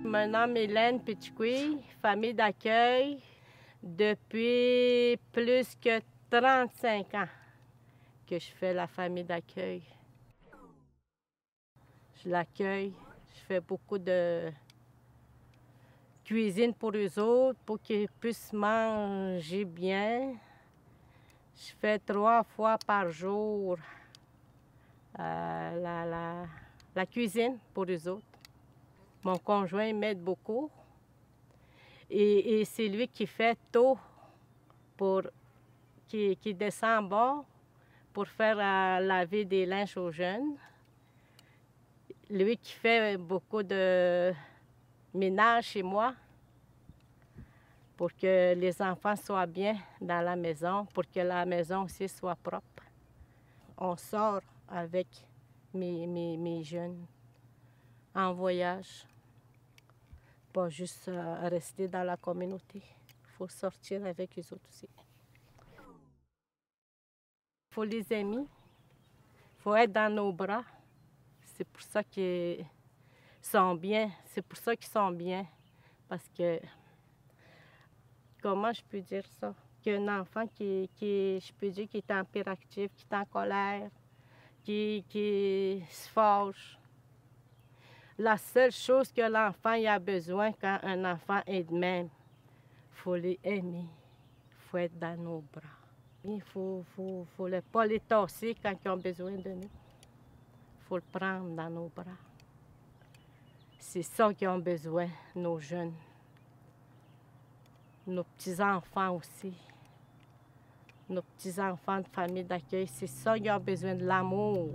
Mon nom est Hélène Pichiqui, famille d'accueil depuis plus que 35 ans que je fais la famille d'accueil. Je l'accueille, je fais beaucoup de cuisine pour eux autres, pour qu'ils puissent manger bien. Je fais 3 fois par jour la cuisine pour eux autres. Mon conjoint m'aide beaucoup. Et c'est lui qui fait tout, qui descend en bas pour faire laver des linges aux jeunes. Lui qui fait beaucoup de ménage chez moi pour que les enfants soient bien dans la maison, pour que la maison aussi soit propre. On sort avec mes jeunes en voyage, pas juste rester dans la communauté. Il faut sortir avec les autres aussi. Il faut les aimer, il faut être dans nos bras. C'est pour ça qu'ils sont bien. C'est pour ça qu'ils sont bien. Parce que, comment je peux dire ça? Qu'un enfant je peux dire, qui est hyperactif, qui est en colère, qui se fâche. La seule chose que l'enfant a besoin quand un enfant est de même, il faut les aimer. Il faut être dans nos bras. Il faut pas les tasser quand ils ont besoin de nous. Il faut le prendre dans nos bras. C'est ça qu'ils ont besoin, nos jeunes. Nos petits-enfants aussi. Nos petits-enfants de famille d'accueil, c'est ça qu'ils ont besoin, de l'amour.